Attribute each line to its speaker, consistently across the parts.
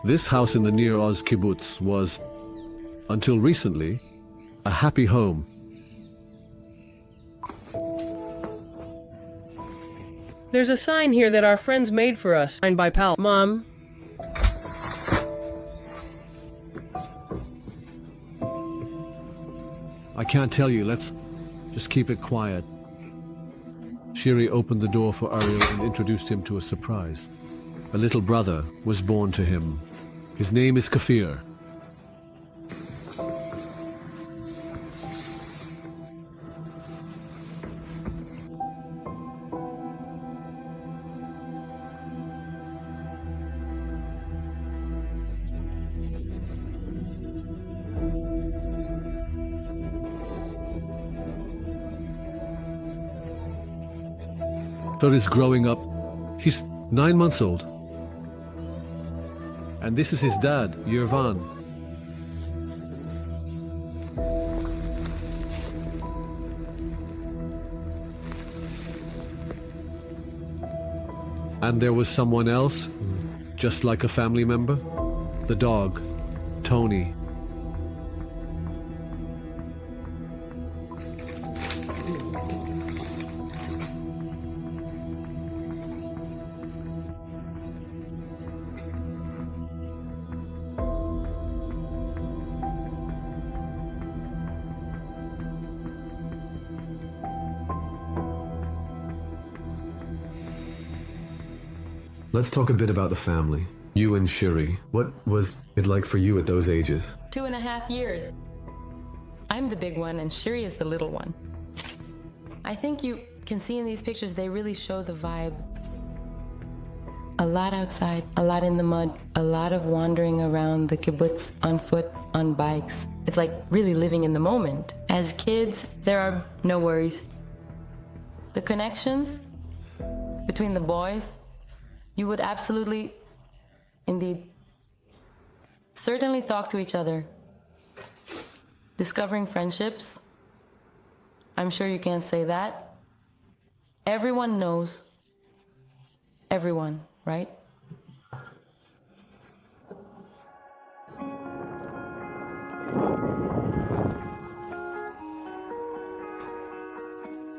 Speaker 1: This house in the Near Oz kibbutz was, until recently, a happy home.
Speaker 2: There's a sign here that our friends made for us, signed by Pal. Mom.
Speaker 1: I can't tell you, let's just keep it quiet. Shiri opened the door for Ariel and introduced him to a surprise. A little brother was born to him. His name is Kafir. Kafir is growing up. He's 9 months old. And this is his dad, Yervan. And there was someone else, just like a family member, the dog, Tony.
Speaker 3: Let's talk a bit about the family. You and Shiri. What was it like for you at those ages?
Speaker 4: 2.5 years. I'm the big one and Shiri is the little one. I think you can see in these pictures they really show the vibe. A lot outside, a lot in the mud, a lot of wandering around the kibbutz on foot, on bikes. It's like really living in the moment. As kids, there are no worries. The connections between the boys, you would absolutely, indeed, certainly talk to each other. Discovering friendships, I'm sure you can't say that. Everyone knows everyone, right?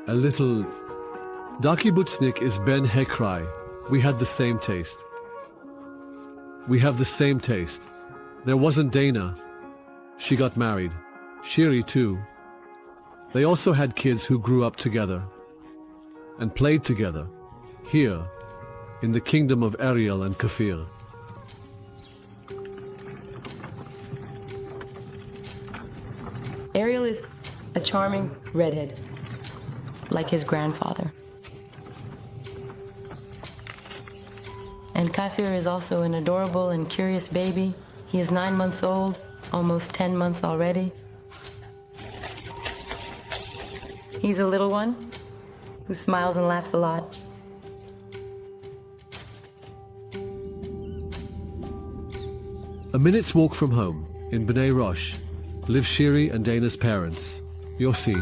Speaker 1: A little... Daki Butznik is Ben Hekrai. We had the same taste. We have the same taste. There wasn't Dana. She got married. Shiri too. They also had kids who grew up together and played together here in the kingdom of Ariel and Kafir.
Speaker 4: Ariel is a charming redhead, like his grandfather. And Kafir is also an adorable and curious baby. He is 9 months old, almost 10 months already. He's a little one who smiles and laughs a lot.
Speaker 1: A minute's walk from home, in Bnei Rosh, live Shiri and Dana's parents, Yossi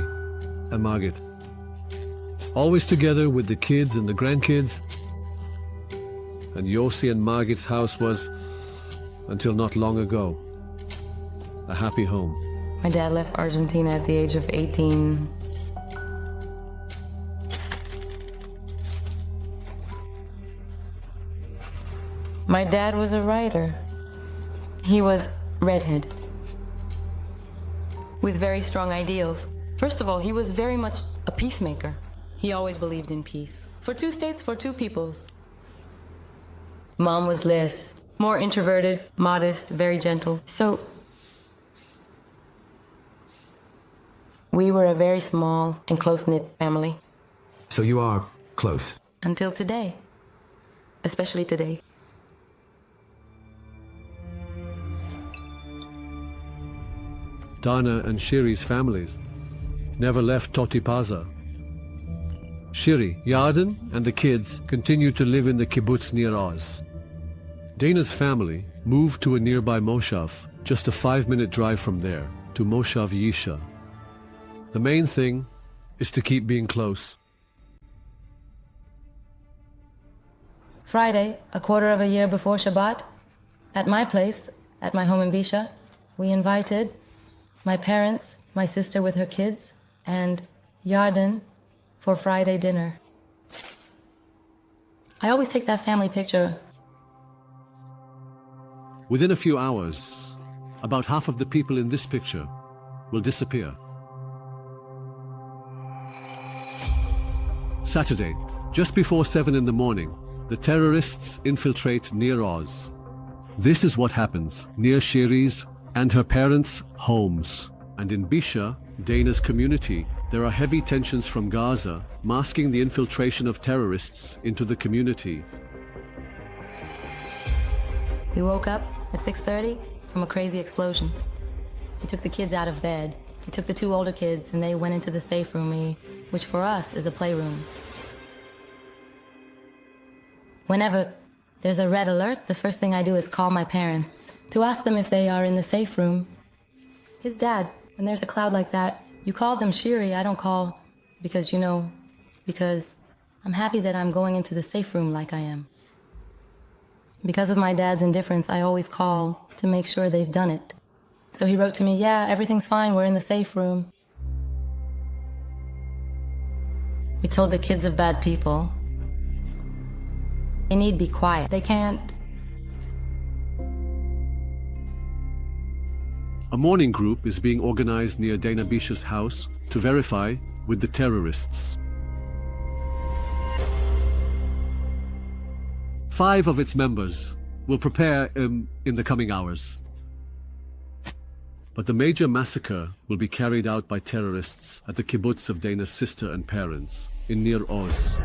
Speaker 1: and Margit. Always together with the kids and the grandkids. And Yossi and Margit's house was, until not long ago, a happy home.
Speaker 4: My dad left Argentina at the age of 18. My dad was a writer. He was redhead, with very strong ideals. First of all, he was very much a peacemaker. He always believed in peace. For two states, for two peoples. Mom was less, more introverted, modest, very gentle. So we were a very small and close-knit family.
Speaker 3: So you are close?
Speaker 4: Until today, especially today.
Speaker 1: Dana and Shiri's families never left Totipaza. Shiri, Yarden, and the kids continued to live in the kibbutz near Oz. Dana's family moved to a nearby Moshav, just a 5-minute drive from there, to Moshav Yisha. The main thing is to keep being close.
Speaker 4: Friday, a quarter of a year before Shabbat, at my place, at my home in Bisha, we invited my parents, my sister with her kids, and Yarden for Friday dinner. I always take that family picture.
Speaker 1: Within a few hours, about half of the people in this picture will disappear. Saturday, just before 7 in the morning, the terrorists infiltrate Nir Oz. This is what happens near Shiri's and her parents' homes. And in Bisha, Dana's community, there are heavy tensions from Gaza, masking the infiltration of terrorists into the community.
Speaker 4: We woke up at 6:30 from a crazy explosion. He took the kids out of bed. He took the 2 older kids and they went into the safe room, which for us is a playroom. Whenever there's a red alert, the first thing I do is call my parents to ask them if they are in the safe room. His dad, when there's a cloud like that, you call them Shiri. I don't call because I'm happy that I'm going into the safe room like I am. Because of my dad's indifference, I always call to make sure they've done it. So he wrote to me, yeah, everything's fine, we're in the safe room. We told the kids of bad people, they need to be quiet. They can't.
Speaker 1: A morning group is being organized near Dana Bisha's house to verify with the terrorists. 5 of its members will prepare in the coming hours. But the major massacre will be carried out by terrorists at the kibbutz of Dana's sister and parents in Nir Oz.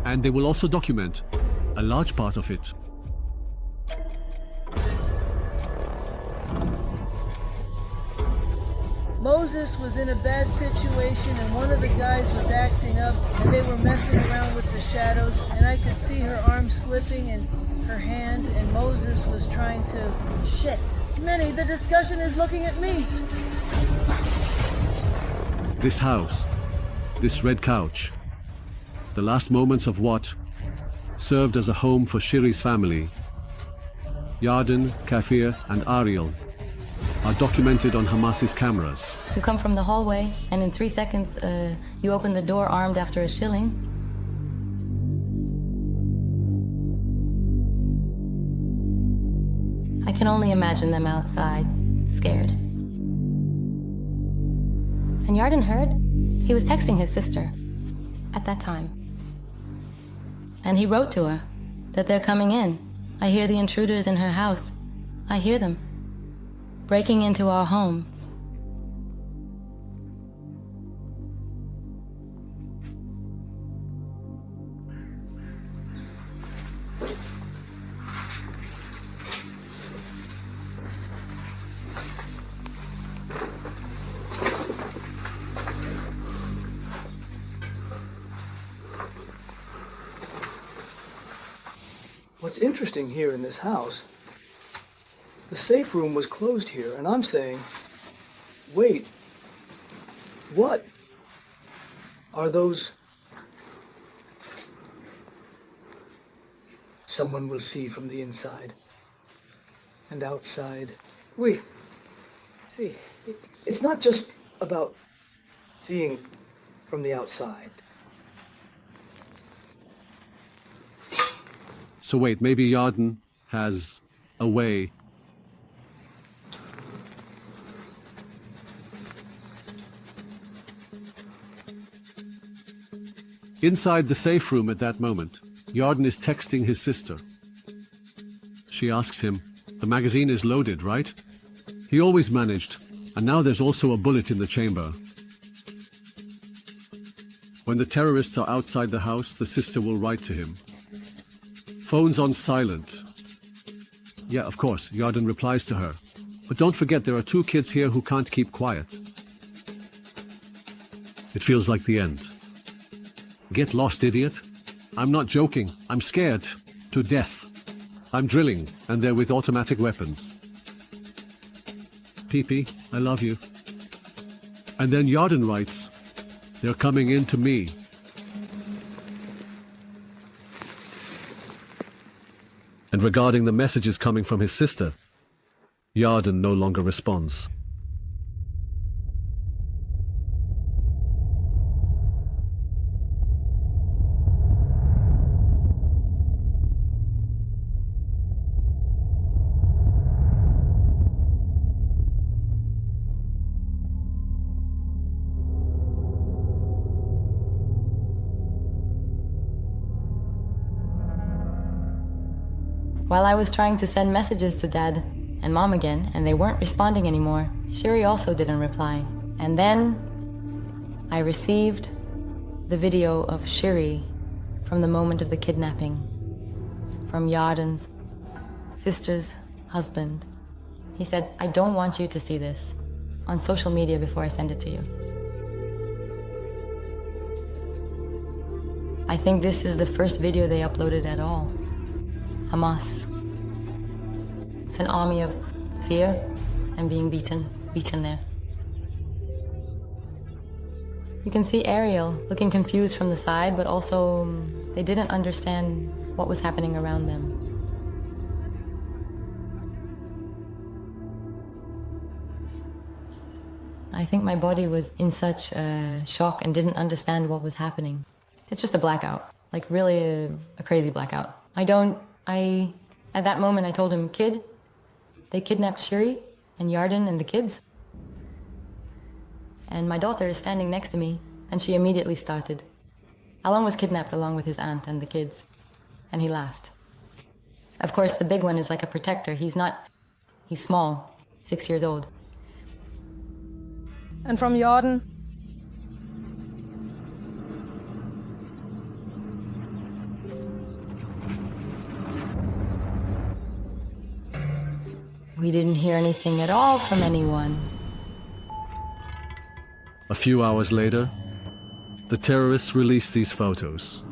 Speaker 1: And they will also document a large part of it.
Speaker 5: Moses was in a bad situation and one of the guys was acting up and they were messing around with the shadows and I could see her arm slipping and her hand and Moses was trying to... Shit! Minnie, the discussion is looking at me!
Speaker 1: This house, this red couch, the last moments of what served as a home for Shiri's family, Yarden, Kafir, and Ariel, are documented on Hamas's cameras.
Speaker 4: You come from the hallway, and in 3 seconds, you open the door armed after a shilling. I can only imagine them outside, scared. And Yarden heard, he was texting his sister at that time. And he wrote to her that they're coming in. I hear the intruders in her house. I hear them breaking into our home.
Speaker 6: What's interesting here in this house, the safe room was closed here, and I'm saying, wait, what are those? Someone will see from the inside and outside. See, it's not just about seeing from the outside.
Speaker 1: So wait, maybe Yarden has a way. Inside the safe room at that moment, Yarden is texting his sister. She asks him, the magazine is loaded, right? He always managed, and now there's also a bullet in the chamber. When the terrorists are outside the house, the sister will write to him. Phone's on silent. Yeah, of course, Yarden replies to her. But don't forget there are 2 kids here who can't keep quiet. It feels like the end. Get lost, idiot. I'm not joking. I'm scared to death. I'm drilling, and they're with automatic weapons. Pee-pee, I love you. And then Yarden writes, They're coming in to me. And regarding the messages coming from his sister, Yarden no longer responds.
Speaker 4: While I was trying to send messages to Dad and Mom again, and they weren't responding anymore, Shiri also didn't reply. And then I received the video of Shiri from the moment of the kidnapping, from Yarden's sister's husband. He said, "I don't want you to see this on social media before I send it to you." I think this is the first video they uploaded at all. Hamas. It's an army of fear and being beaten there. You can see Ariel looking confused from the side, but also they didn't understand what was happening around them. I think my body was in such shock and didn't understand what was happening. It's just a blackout, like really a crazy blackout. At that moment I told him, "Kid, they kidnapped Shiri and Yarden and the kids." And my daughter is standing next to me, and she immediately started. Alon was kidnapped along with his aunt and the kids, and he laughed. Of course, the big one is like a protector. He's small, 6 years old.
Speaker 2: And from Yarden?
Speaker 4: We didn't hear anything at all from anyone.
Speaker 1: A few hours later, the terrorists released these photos.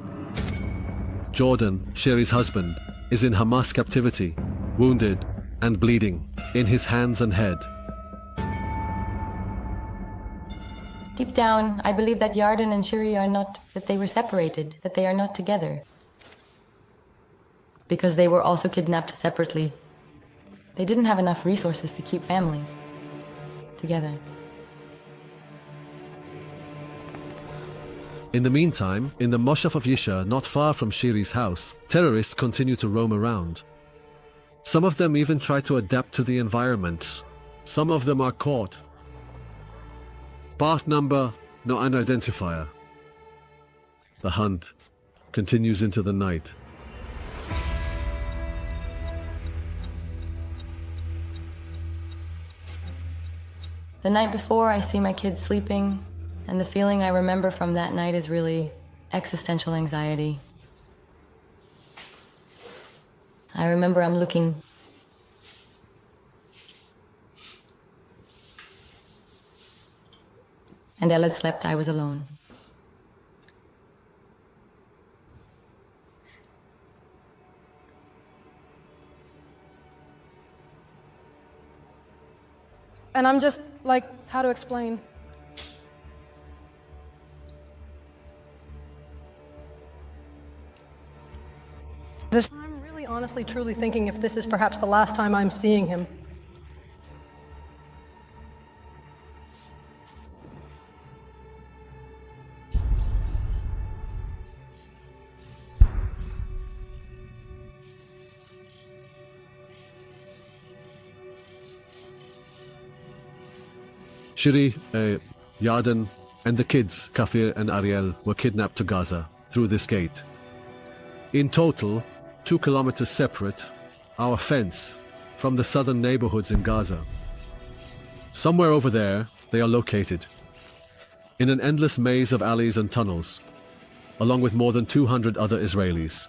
Speaker 1: Jordan, Shiri's husband, is in Hamas captivity, wounded and bleeding in his hands and head.
Speaker 4: Deep down, I believe that Yarden and Shiri that they were separated, that they are not together. Because they were also kidnapped separately. They didn't have enough resources to keep families together.
Speaker 1: In the meantime, in the Moshav of Yisha, not far from Shiri's house, terrorists continue to roam around. Some of them even try to adapt to the environment. Some of them are caught. Part number, no unidentifier. The hunt continues into the night.
Speaker 4: The night before, I see my kids sleeping, and the feeling I remember from that night is really existential anxiety. I remember I'm looking. And Elad slept, I was alone.
Speaker 2: And I'm just like, how to explain? I'm really honestly, truly thinking if this is perhaps the last time I'm seeing him.
Speaker 1: Shiri, Yarden, and the kids, Kafir and Ariel, were kidnapped to Gaza through this gate. In total, 2 kilometers separate, our fence from the southern neighborhoods in Gaza. Somewhere over there, they are located, in an endless maze of alleys and tunnels, along with more than 200 other Israelis.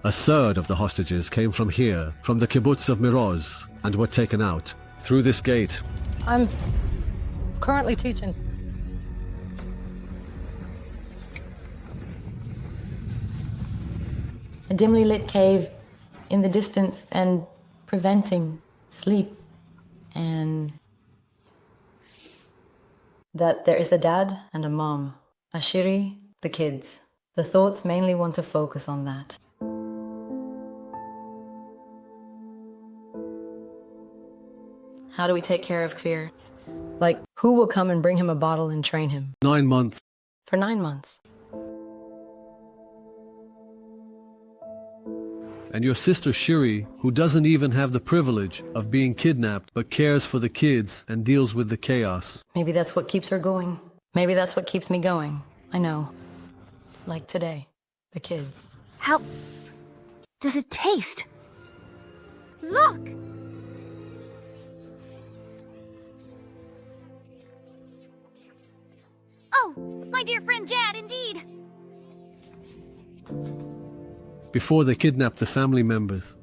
Speaker 1: A third of the hostages came from here, from the kibbutz of Miroz, and were taken out through this gate.
Speaker 2: I'm currently teaching.
Speaker 4: A dimly lit cave in the distance and preventing sleep and that there is a dad and a mom, a Shiri, the kids. The thoughts mainly want to focus on that. How do we take care of Kfir? Like, who will come and bring him a bottle and train him?
Speaker 1: 9 months.
Speaker 4: For 9 months.
Speaker 1: And your sister Shiri, who doesn't even have the privilege of being kidnapped, but cares for the kids and deals with the chaos.
Speaker 4: Maybe that's what keeps her going. Maybe that's what keeps me going. I know. Like today, the kids.
Speaker 7: How does it taste? Look! Oh, my dear friend Jad, indeed.
Speaker 1: Before they kidnapped the family members,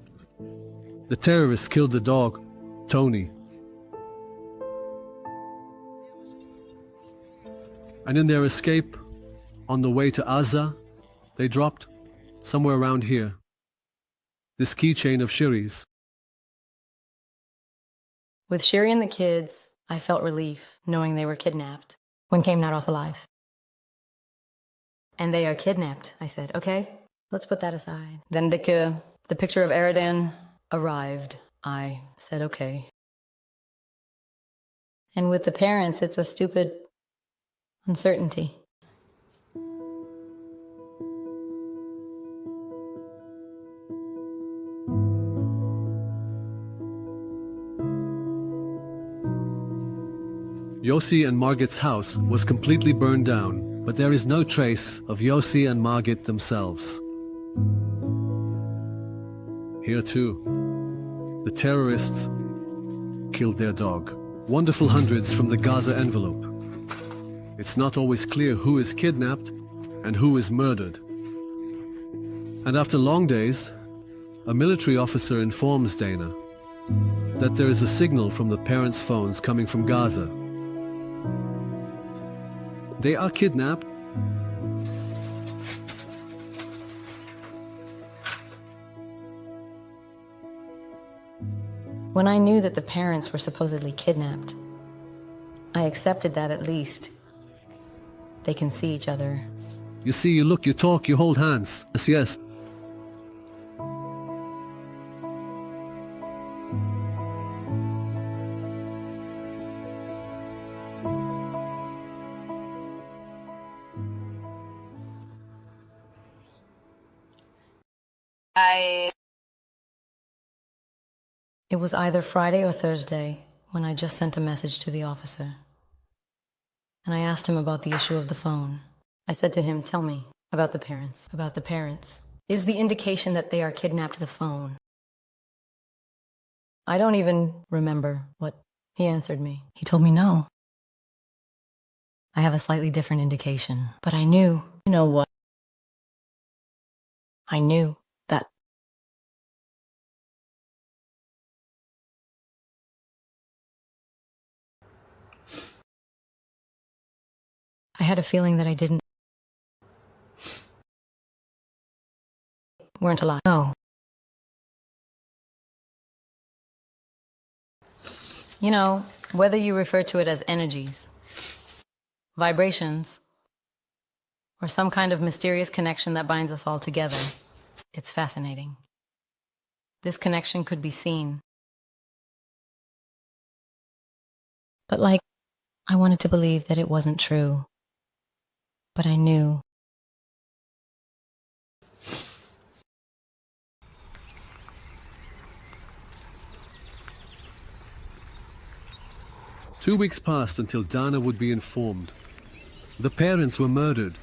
Speaker 1: the terrorists killed the dog, Tony. And in their escape, on the way to Azza, they dropped, somewhere around here, this keychain of Shiri's.
Speaker 4: With Shiri and the kids, I felt relief knowing they were kidnapped. When came Naros alive. And they are kidnapped, I said, okay, let's put that aside. Then the picture of Eridan arrived. I said, okay. And with the parents, it's a stupid uncertainty.
Speaker 1: Yossi and Margit's house was completely burned down, but there is no trace of Yossi and Margit themselves. Here too, the terrorists killed their dog. Wonderful hundreds from the Gaza envelope. It's not always clear who is kidnapped and who is murdered. And after long days, a military officer informs Dana that there is a signal from the parents' phones coming from Gaza. They are kidnapped.
Speaker 4: When I knew that the parents were supposedly kidnapped, I accepted that at least they can see each other.
Speaker 1: You see, you look, you talk, you hold hands. Yes, yes.
Speaker 4: It was either Friday or Thursday when I just sent a message to the officer. And I asked him about the issue of the phone. I said to him, tell me about the parents. About the parents. Is the indication that they are kidnapped the phone? I don't even remember what he answered me. He told me no. I have a slightly different indication. But I knew, you know what? I knew that. I had a feeling that I weren't alive. No. You know, whether you refer to it as energies, vibrations, or some kind of mysterious connection that binds us all together, it's fascinating. This connection could be seen. But I wanted to believe that it wasn't true. But I knew.
Speaker 1: Two weeks passed until Dana would be informed. The parents were murdered.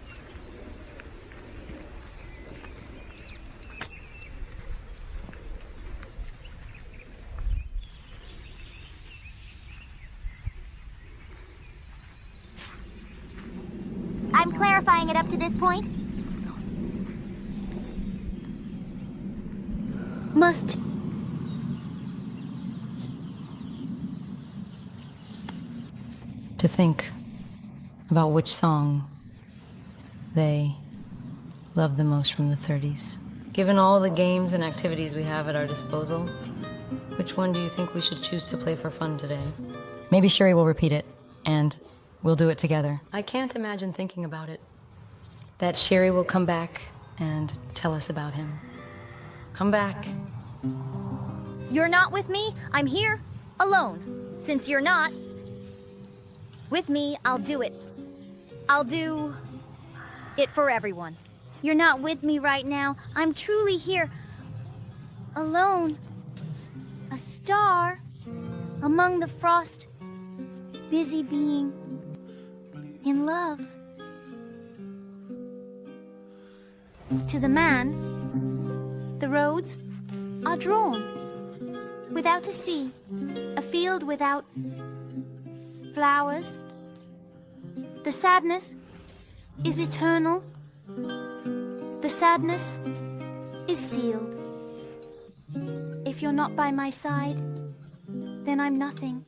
Speaker 7: I'm clarifying it up to this point. Must.
Speaker 4: To think about which song they love the most from the 30s. Given all the games and activities we have at our disposal, which one do you think we should choose to play for fun today? Maybe Shiri will repeat it, and We'll do it together.
Speaker 2: I can't imagine thinking about it.
Speaker 4: That Sherry will come back and tell us about him. Come back.
Speaker 7: You're not with me, I'm here, alone. Since you're not with me, I'll do it. I'll do it for everyone. You're not with me right now. I'm truly here, alone. A star among the frost, busy being in love. To the man, the roads are drawn. Without a sea, a field without flowers. The sadness is eternal. The sadness is sealed. If you're not by my side, then I'm nothing.